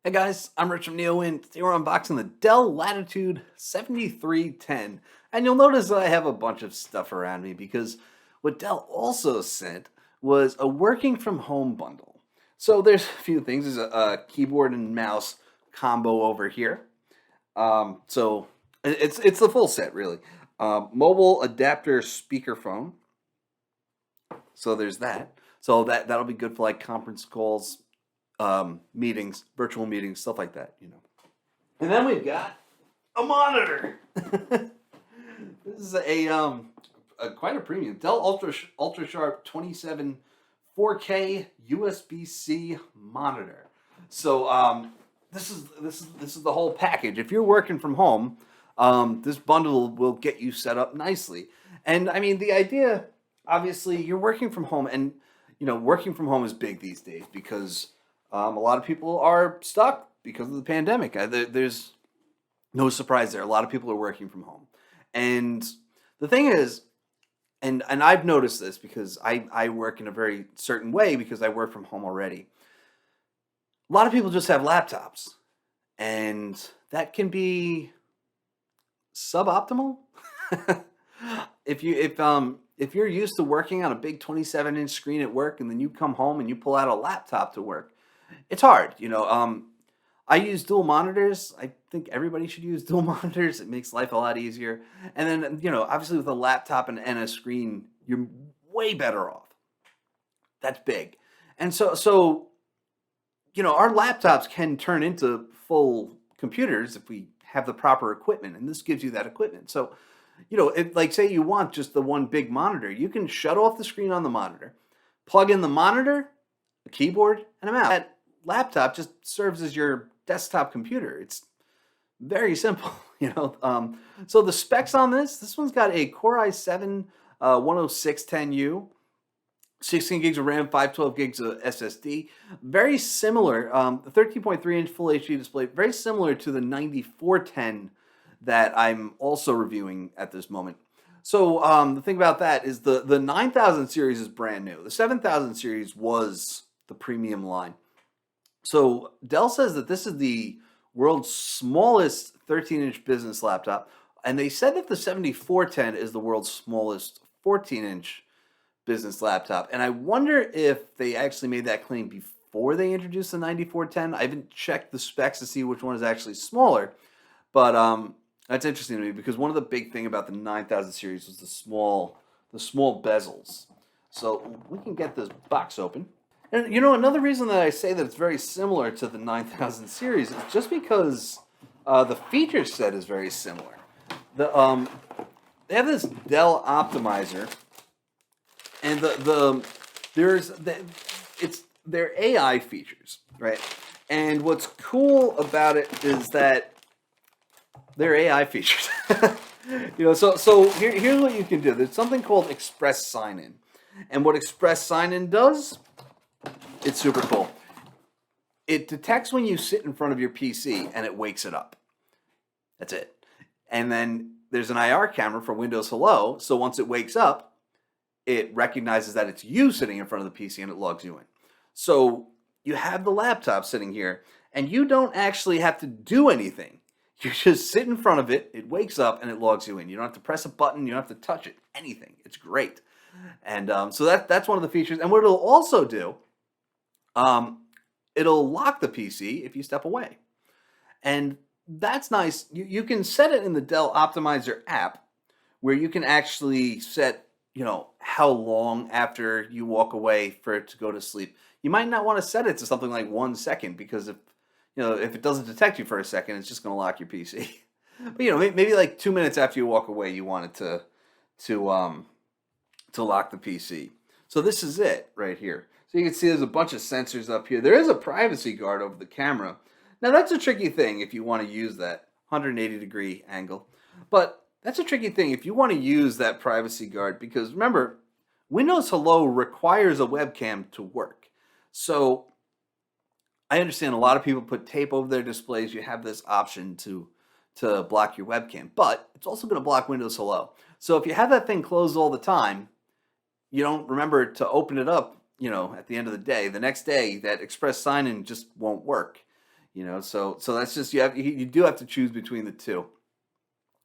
Hey guys, I'm Rich from NeoWin. Today we're unboxing the Dell Latitude 7310. And you'll notice that I have a bunch of stuff around me because what Dell also sent was a working from home bundle. So there's a few things. There's a keyboard and mouse combo over here. So it's the full set really. Mobile adapter speakerphone. So there's that. So that'll be good for like conference calls, meetings, virtual meetings, stuff like that. And then we've got a monitor. This is a quite a premium Dell Ultra Sharp 27 4K USB-C monitor. So this is the whole package. If you're working from home, this bundle will get you set up nicely. And I mean, the idea, obviously, you're working from home, and working from home is big these days because a lot of people are stuck because of the pandemic. There's no surprise there. A lot of people are working from home. And the thing is, and I've noticed this because I work in a very certain way because I work from home already. A lot of people just have laptops, and that can be suboptimal. If you're used to working on a big 27-inch screen at work and then you come home and you pull out a laptop to work, it's hard. I use dual monitors. I think everybody should use dual monitors. It makes life a lot easier. And then, obviously with a laptop and a screen, you're way better off. That's big. And so our laptops can turn into full computers if we have the proper equipment, and this gives you that equipment. So, like say you want just the one big monitor, you can shut off the screen on the monitor, plug in the monitor, a keyboard, and a mouse. That laptop just serves as your desktop computer. It's very simple. So the specs on this one's got a Core i7 10610U, 16 gigs of RAM, 512 gigs of SSD. Very similar, the 13.3-inch Full HD display, very similar to the 9410 that I'm also reviewing at this moment. So the thing about that is the 9000 series is brand new. The 7000 series was the premium line. So Dell says that this is the world's smallest 13-inch business laptop, and they said that the 7410 is the world's smallest 14-inch business laptop. And I wonder if they actually made that claim before they introduced the 9410. I haven't checked the specs to see which one is actually smaller, but that's interesting to me because one of the big thing about the 9000 series was the small bezels. So we can get this box open. And another reason that I say that it's very similar to the 9000 series is just because the feature set is very similar. They have this Dell optimizer, and it's their AI features, right? And what's cool about it is that they're AI features. So here's what you can do. There's something called Express Sign-In, and what Express Sign-In does, it's super cool. It detects when you sit in front of your PC and it wakes it up. That's it. And then there's an IR camera for Windows Hello. So once it wakes up, it recognizes that it's you sitting in front of the PC and it logs you in. So you have the laptop sitting here and you don't actually have to do anything. You just sit in front of it, it wakes up, and it logs you in. You don't have to press a button, you don't have to touch it, anything. It's great. And so that's one of the features. And what it'll also do, it'll lock the PC if you step away. And that's nice. You can set it in the Dell Optimizer app where you can actually set, how long after you walk away for it to go to sleep. You might not want to set it to something like 1 second because if it doesn't detect you for a second, it's just going to lock your PC. But maybe like 2 minutes after you walk away, you want it to lock the PC. So this is it right here. So you can see there's a bunch of sensors up here. There is a privacy guard over the camera. Now that's a tricky thing if you want to use that 180-degree angle. But that's a tricky thing if you want to use that privacy guard because remember, Windows Hello requires a webcam to work. So I understand a lot of people put tape over their displays. You have this option to block your webcam, but it's also going to block Windows Hello. So if you have that thing closed all the time, you don't remember to open it up, at the end of the day. The next day, that Express Sign-In just won't work. So that's just you do have to choose between the two.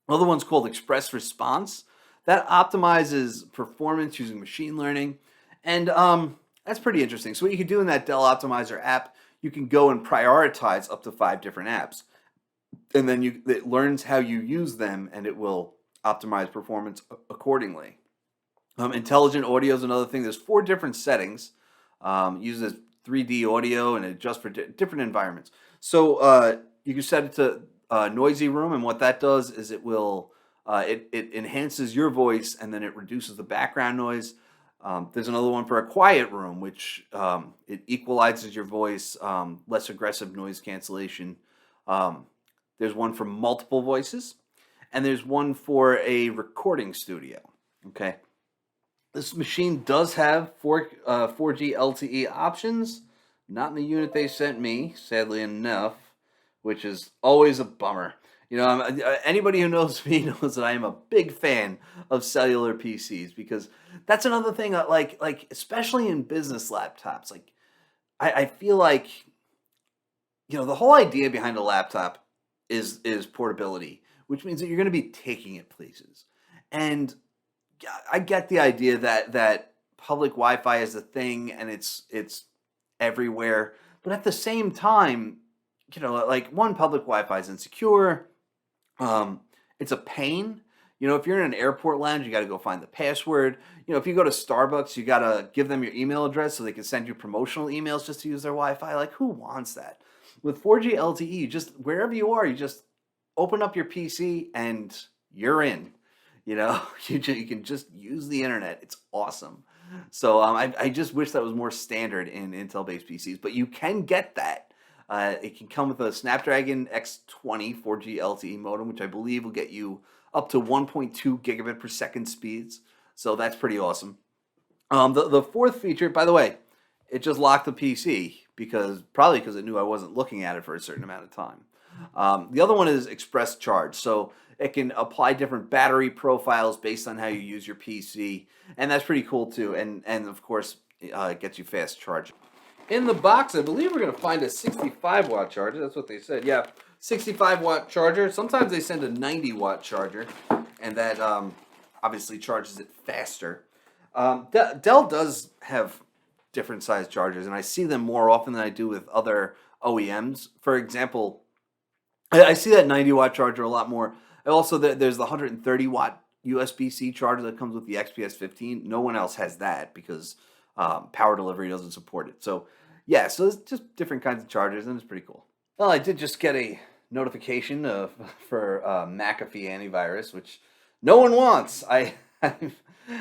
Another one's called Express Response that optimizes performance using machine learning, and that's pretty interesting. So what you can do in that Dell Optimizer app, you can go and prioritize up to 5 different apps, and then it learns how you use them, and it will optimize performance accordingly. Intelligent audio is another thing. There's 4 different settings. Uses 3D audio and adjusts for different environments. So you can set it to noisy room, and what that does is it enhances your voice, and then it reduces the background noise. There's another one for a quiet room, which it equalizes your voice, less aggressive noise cancellation. There's one for multiple voices, and there's one for a recording studio. Okay. This machine does have 4G LTE options, not in the unit they sent me, sadly enough, which is always a bummer. Anybody who knows me knows that I am a big fan of cellular PCs, because that's another thing that, like especially in business laptops, like I feel like the whole idea behind a laptop is portability, which means that you're going to be taking it places, and I get the idea that public Wi-Fi is a thing and it's everywhere, but at the same time, like, one, public Wi-Fi is insecure. It's a pain. If you're in an airport lounge, you got to go find the password. If you go to Starbucks, you got to give them your email address so they can send you promotional emails just to use their Wi-Fi. Like, who wants that? With 4G LTE, you just, wherever you are, you just open up your PC and you're in. You can just use the internet. It's awesome. So I just wish that was more standard in Intel-based PCs, but you can get that. It can come with a Snapdragon X20 4G LTE modem, which I believe will get you up to 1.2 gigabit per second speeds. So that's pretty awesome. The fourth feature, by the way, it just locked the PC probably because it knew I wasn't looking at it for a certain amount of time. The other one is Express Charge. So it can apply different battery profiles based on how you use your PC, and that's pretty cool too. And of course, it gets you fast charging. In the box, I believe we're going to find a 65-watt charger. That's what they said. Yeah, 65-watt charger. Sometimes they send a 90-watt charger, and that obviously charges it faster. Dell does have different size chargers, and I see them more often than I do with other OEMs. For example, I see that 90-watt charger a lot more. Also, there's the 130-watt USB-C charger that comes with the XPS 15. No one else has that because power delivery doesn't support it. So, yeah, so it's just different kinds of chargers, and it's pretty cool. Well, I did just get a notification for McAfee antivirus, which no one wants. I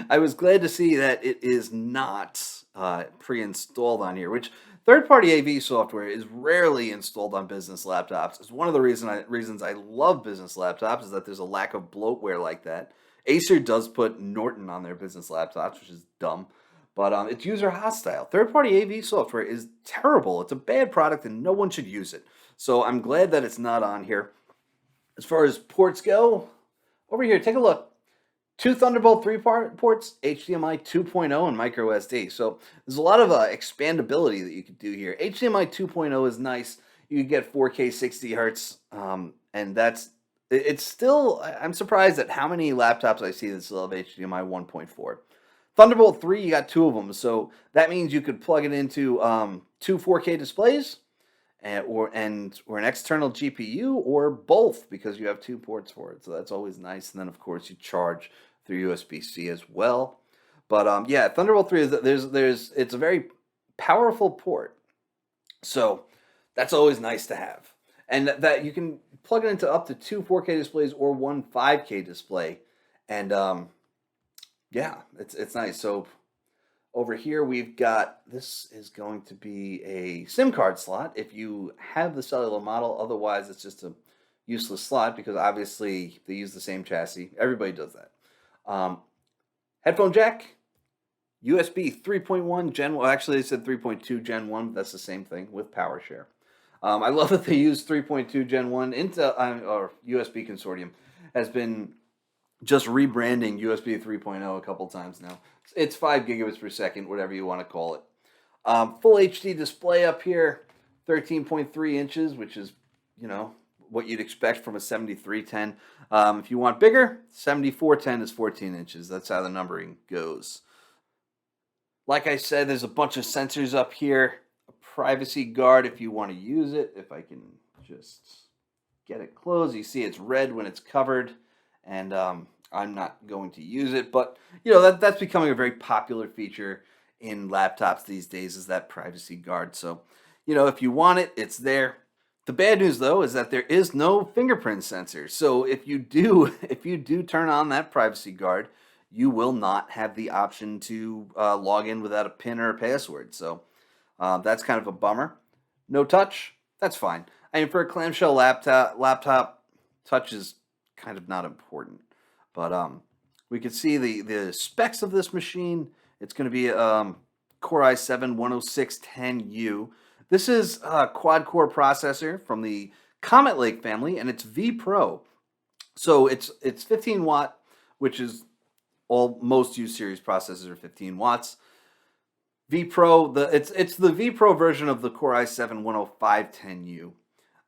was glad to see that it is not pre-installed on here, which third-party AV software is rarely installed on business laptops. It's one of the reasons I love business laptops, is that there's a lack of bloatware like that. Acer does put Norton on their business laptops, which is dumb, but it's user hostile. Third-party AV software is terrible. It's a bad product, and no one should use it. So I'm glad that it's not on here. As far as ports go, over here, take a look. 2 Thunderbolt 3 ports, HDMI 2.0, and micro SD. So there's a lot of expandability that you could do here. HDMI 2.0 is nice. You can get 4K 60 hertz, and it's still, I'm surprised at how many laptops I see that still have HDMI 1.4. Thunderbolt 3, you got 2 of them, so that means you could plug it into 2 4K displays, or an external GPU, or both, because you have 2 ports for it. So that's always nice. And then, of course, you charge through USB-C as well. But yeah, Thunderbolt 3 is it's a very powerful port. So that's always nice to have. And that you can plug it into up to 2 4K displays or 1 5K display. And yeah, it's nice. So over here, we've got, this is going to be a SIM card slot if you have the cellular model. Otherwise, it's just a useless slot because obviously they use the same chassis. Everybody does that. Headphone jack, USB 3.1 Gen 1. Actually, they said 3.2 Gen 1, but that's the same thing with PowerShare. I love that they use 3.2 Gen 1. Intel, or USB Consortium has been just rebranding USB 3.0 a couple times now. It's 5 gigabits per second, whatever you want to call it. Full HD display up here, 13.3 inches, which is, you know, what you'd expect from a 7310. If you want bigger, 7410 is 14 inches. That's how the numbering goes. Like I said, there's a bunch of sensors up here. A privacy guard if you want to use it. If I can just get it closed, you see it's red when it's covered, and I'm not going to use it. But you know that's becoming a very popular feature in laptops these days is that privacy guard. So, you know, if you want it, it's there. The bad news though is that there is no fingerprint sensor. So if you do if you do turn on that privacy guard, you will not have the option to log in without a PIN or a password. So that's kind of a bummer. No touch, that's fine. I mean, for a clamshell laptop, touch is kind of not important. But we can see the specs of this machine. It's going to be Core i7 10610U. This is a quad-core processor from the Comet Lake family, and it's V Pro. So it's 15 watt, which is all most U series processors are 15 watts. V Pro, it's the V Pro version of the Core i7 10510U.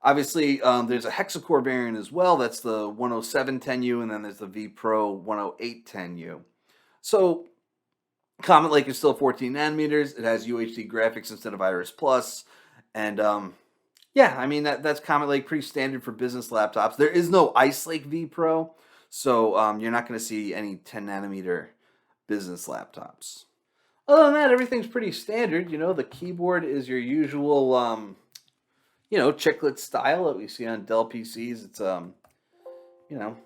Obviously, there's a hexa-core variant as well. That's the 10710U, and then there's the V Pro 10810U. So Comet Lake is still 14 nanometers. It has UHD graphics instead of Iris Plus, and yeah, I mean that's Comet Lake, pretty standard for business laptops. There is no Ice Lake V Pro, so you're not going to see any 10 nanometer business laptops. Other than that, everything's pretty standard. You know, the keyboard is your usual, you know, chiclet style that we see on Dell PCs. It's you know,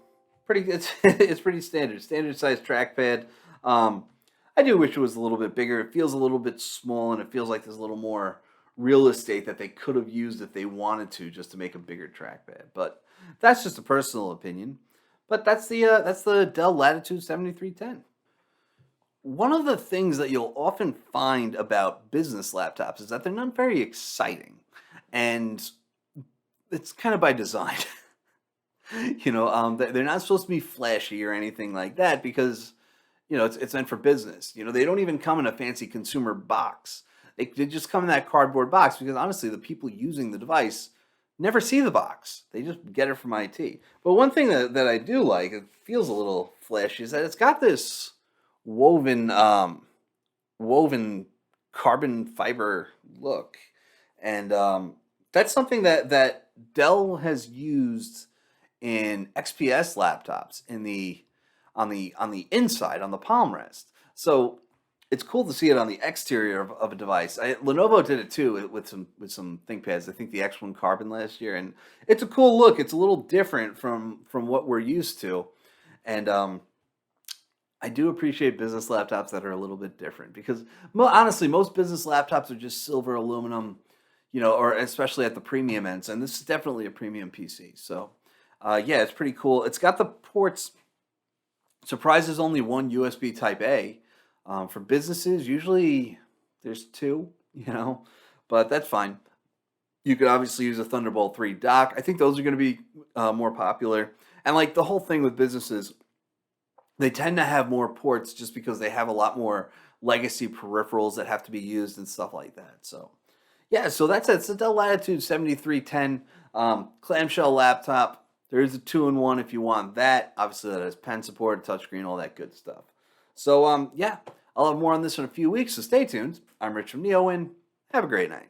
pretty. It's pretty standard. Standard size trackpad. I do wish it was a little bit bigger. It feels a little bit small, and it feels like there's a little more real estate that they could have used if they wanted to, just to make a bigger trackpad. But that's just a personal opinion. But that's the Dell Latitude 7310. One of the things that you'll often find about business laptops is that they're not very exciting, and it's kind of by design. You know, they're not supposed to be flashy or anything like that because, you know, it's meant for business. You know, they don't even come in a fancy consumer box. They just come in that cardboard box because honestly, the people using the device never see the box. They just get it from IT. But one thing that I do like, it feels a little flashy, is that it's got this woven woven carbon fiber look, and that's something that Dell has used in XPS laptops in the on the inside, on the palm rest. So it's cool to see it on the exterior of a device. Lenovo did it too with some ThinkPads. I think the X1 Carbon last year, and it's a cool look. It's a little different from what we're used to, and I do appreciate business laptops that are a little bit different because honestly, most business laptops are just silver aluminum, you know, or especially at the premium ends, and this is definitely a premium PC. So yeah, it's pretty cool. It's got the ports. Surprises only one USB Type A. For businesses, usually there's two, you know, but that's fine. You could obviously use a Thunderbolt 3 dock. I think those are going to be more popular. And like the whole thing with businesses, they tend to have more ports just because they have a lot more legacy peripherals that have to be used and stuff like that. So yeah, so that's it. It's the Dell Latitude 7310 clamshell laptop. There is a 2-in-1 if you want that. Obviously, that has pen support, touchscreen, all that good stuff. So, yeah, I'll have more on this in a few weeks, so stay tuned. I'm Rich from NeoWin. Have a great night.